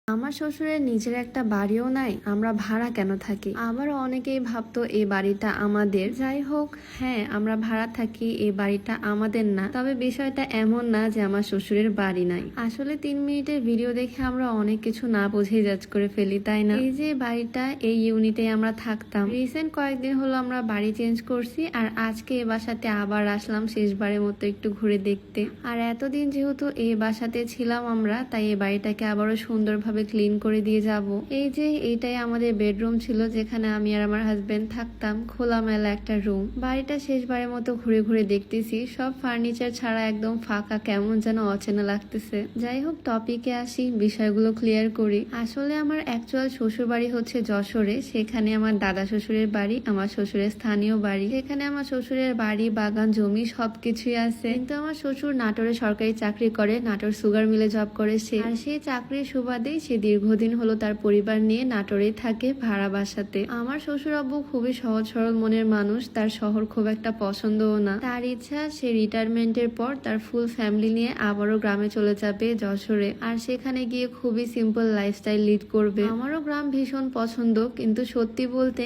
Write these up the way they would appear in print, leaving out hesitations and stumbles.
আমার শ্বশুরের নিজের একটা বাড়িও নাই, আমরা ভাড়া কেন থাকি। আবার অনেকেই ভাবতো এই বাড়িটা আমাদের। যাই হোক, হ্যাঁ আমরা ভাড়া থাকি, এই বাড়িটা আমাদের না। তবে বিষয়টা এমন না যে আমার শ্বশুরের বাড়ি নাই। আসলে 3 মিনিটের ভিডিও দেখে আমরা অনেক কিছু না বুঝে জাজ করে ফেলি, তাই না? এই যে বাড়িটা, এই ইউনিটে আমরা থাকতাম। রিসেন্ট কয়েকদিন হলো আমরা বাড়ি চেঞ্জ করছি, আর আজকে এই বাসাতে আবার আসলাম শেষবারের মতো একটু ঘুরে দেখতে। আর এতদিন যেহেতু এই বাসাতে ছিলাম আমরা, তাই এই বাড়িটাকে আবারও সুন্দরভাবে ক্লিন করে দিয়ে যাব। এই যে এইটাই আমাদের বেডরুম ছিল, যেখানে আমি আর আমার হাজবেন্ড থাকতাম। খোলামেলা একটা রুম। বাড়িটা শেষবারের মতো ঘুরে ঘুরে দেখতেছি, সব ফার্নিচার ছাড়া একদম ফাঁকা, কেমন যেন অচেনা লাগতেছে। যাই হোক, টপিকে আসি, বিষয়গুলো ক্লিয়ার করি। আসলে আমার অ্যাকচুয়াল শ্বশুর বাড়ি হচ্ছে যশোরে। সেখানে আমার দাদা শ্বশুরের বাড়ি, আমার শ্বশুরের স্থানীয় বাড়ি। সেখানে আমার শ্বশুরের বাড়ি, বাগান, জমি সবকিছুই আছে। কিন্তু আমার শ্বশুর নাটোরে সরকারি চাকরি করে, নাটোর সুগার মিলে জব করে সে। আর সেই চাকরির সুবাদেই সে দীর্ঘদিন হলো তার পরিবার নিয়ে নাটোরেই থাকে, ভাড়া বাসাতে। আমার শ্বশুর আব্বু খুবই সহজ সরল মনের মানুষ, তার শহর খুব একটা পছন্দও না। তার ইচ্ছা সে রিটায়ারমেন্টের পর তার ফুল ফ্যামিলি নিয়ে আবারও গ্রামে চলে যাবে, যশোরে। আর সেখানে গিয়ে খুবই সিম্পল লাইফস্টাইল লিড করবে। আমারও গ্রাম ভীষণ পছন্দ, কিন্তু সত্যি বলতে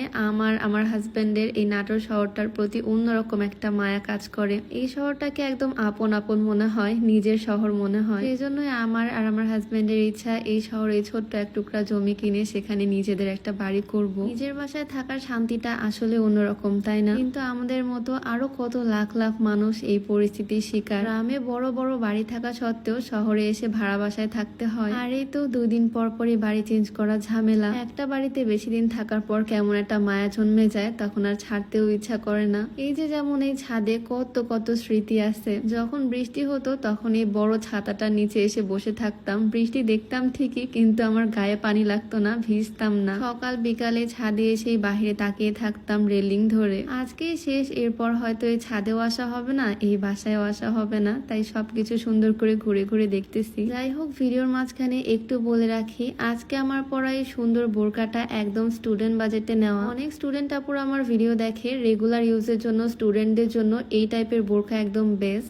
আমার হাজবেন্ডের এই নাটোর শহরটার প্রতি অন্যরকম একটা মায়া কাজ করে। এই শহরটাকে একদম আপন আপন মনে হয়, নিজের শহর মনে হয়। সেই জন্যই আমার আর আমার হাজবেন্ডের ইচ্ছা এই শহরে ছোট্ট এক টুকরা জমি কিনে সেখানে নিজেদের একটা বাড়ি করব। নিজের বাসায় থাকার শান্তিটা আসলে অন্যরকম, তাই না? কিন্তু আমাদের মতো আরো কত লাখ লাখ মানুষ এই পরিস্থিতির শিকার। গ্রামে বড় বড় বাড়ি থাকা সত্ত্বেও শহরে এসে ভাড়া বাসায় থাকতে হয়। আর এই তো 2 দিন পর পরই বাড়ি চেঞ্জ করা ঝামেলা। একটা বাড়িতে বেশি দিন থাকার পর কেমন একটা মায়া জন্মে যায়, তখন আর ছাড়তেও ইচ্ছা করে না। এই যে যেমন এই ছাদে কত কত স্মৃতি আছে। যখন বৃষ্টি হতো তখন এই বড় ছাতাটার নিচে এসে বসে থাকতাম। বৃষ্টি দেখতাম ঠিকই, কিন্তু আমার গায়ে পানি লাগতো না, ভিজতাম না। সকাল বিকালে ছাদে এসে বাহিরে তাকিয়ে থাকতাম রেলিং ধরে। আজকেই শেষ, এরপর হয়তো এই ছাদেও আসা হবে না, এই বাসায়ও আসা হবে না। তাই সবকিছু সুন্দর করে ঘুরে ঘুরে দেখতেছি। যাই হোক, ভিডিওর মাঝখানে একটু বলে রাখি, আজকে আমার পরা এই সুন্দর বোরকাটা একদম স্টুডেন্ট বাজেটে নেওয়া। অনেক স্টুডেন্ট আপুরা আমার ভিডিও দেখে, রেগুলার ইউজের জন্য স্টুডেন্টদের জন্য এই টাইপের বোরকা একদম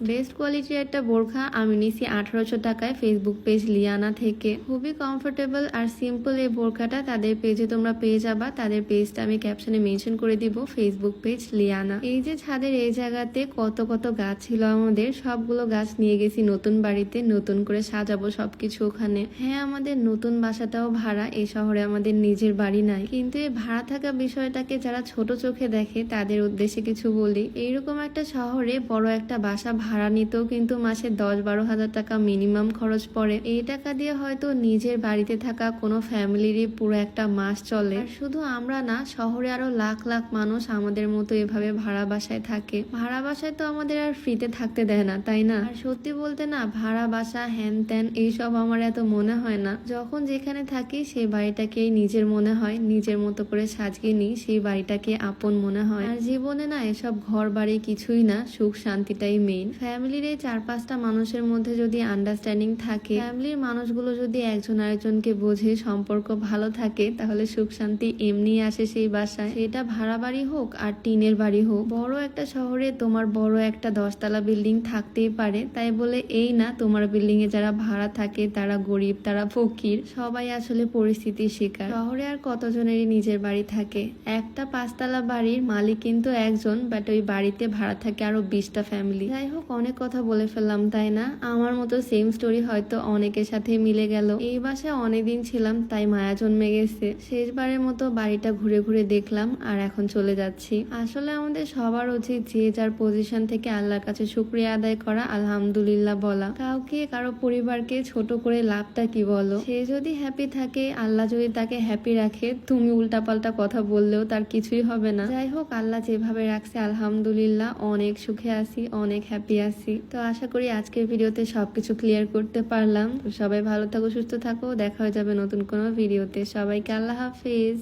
বেস্ট কোয়ালিটির একটা বোরকা আমি নিছি 1800 টাকায় ফেসবুক পেজ লিয়ানা থেকে। খুবই কমফোর্টেবল আর সিম্পল এই বোরকাটা তাদের পেজে তোমরা পেয়ে যাবা। তাদের পেজটা আমি ক্যাপশনে মেনশন করে দিব, ফেসবুক পেজ লিয়ানা। এই যে ছাদের এই জায়গাতে কত কত গাছ ছিল আমাদের, সবগুলো গাছ নিয়ে গেছি নতুন বাড়িতে, নতুন করে সাজাবো সবকিছু ওখানে। হ্যাঁ, আমাদের নতুন বাসাটাও ভাড়া, এই শহরে আমাদের নিজের বাড়ি নাই। কিন্তু এই ভাড়া থাকা বিষয়টাকে যারা ছোট চোখে দেখে তাদের উদ্দেশ্যে কিছু বলি। এইরকম একটা শহরে বড় একটা বাসা ভাড়া নিতেও কিন্তু মাসে 10-12 হাজার টাকা মিনিমাম খরচ পড়ে। এই টাকা দিয়ে হয়তো নিজের বাড়িতে থাকা কোনো ফ্যামিলিরই পুরো একটা মাস চলে। শুধু আমরা না, শহরে আরো লাখ লাখ মানুষ আমাদের মতো এভাবে ভাড়া বাসায় থাকে। ভাড়া বাসায় তো আমাদের আর ফ্রিতে থাকতে দেয় না, তাই না? আর সত্যি বলতে না, ভাড়া বাসা হ্যান ত্যান এইসব আমার এত মনে হয় না। যখন যেখানে থাকি সেই বাড়িটাকেই নিজের মনে হয়, নিজের মতো করে সাজিয়ে নিই, সেই বাড়িটাকে আপন মনে হয়। আর জীবনে না এসব ঘর বাড়ি কিছুই না, সুখ শান্তিটাই মেইন। ফ্যামিলির এই 4-5টা মানুষের মধ্যে যদি আন্ডারস্ট্যান্ডিং থাকে, ফ্যামিলির মানুষগুলো যদি একজন আরেকজনকে বোঝে, সম্পর্ক ভালো থাকে, তাহলে সুখ শান্তি এমনি আসে সেই বাসায়। সেটা ভাড়া বাড়ি হোক আর টিনের বাড়ি হোক। বড় একটা শহরে তোমার বড় একটা 10তলা বিল্ডিং থাকতেই পারে, তাই বলে এই না তোমার বিল্ডিং এ যারা ভাড়া থাকে তারা গরিব, তারা ফকির। সবাই আসলে পরিস্থিতির শিকার। শহরে আর কতজনেরই নিজের বাড়ি থাকে। একটা 5তলা বাড়ির মালিক কিন্তু একজন, বাট ওই বাড়িতে ভাড়া থাকে আরো 20টা ফ্যামিলি। যাই হোক, অনেক কথা বলে ফেললাম, তাই না? আমার মতো সেম স্টোরি হয়তো অনেকের সাথে মিলে গেল। এই বাসায় অনেকদিন ছিলাম, তাই মায়া জন্মে গেছে। শেষবারের মতো বাড়িটা ঘুরে ঘুরে দেখলাম, আর এখন চলে যাচ্ছি। আসলে আমাদের সবার উচিত যে যার পজিশন থেকে আল্লাহর কাছে শুকরিয়া আদায় করা, আলহামদুলিল্লাহ বলা। কাউকে, কারো পরিবারকে ছোট করে লাভটা কি বলো? সে যদি হ্যাপি থাকে, আল্লাহ যদি তাকে হ্যাপি রাখে, তুমি উল্টাপাল্টা কথা বললেও তার কিছুই হবে না। যাই হোক, আল্লাহ যেভাবে রাখছে আলহামদুলিল্লাহ, অনেক সুখে আছি, অনেক হ্যাপি আছি। তো আশা করি আজকের ভিডিওতে সবকিছু ক্লিয়ার করতে পারলাম। তো সবাই ভালো থাকো, সুস্থ থাকো, দেখা হয়ে যাবে নতুন কোনো ভিডিওতে। সবাইকে আল্লাহ হাফিজ।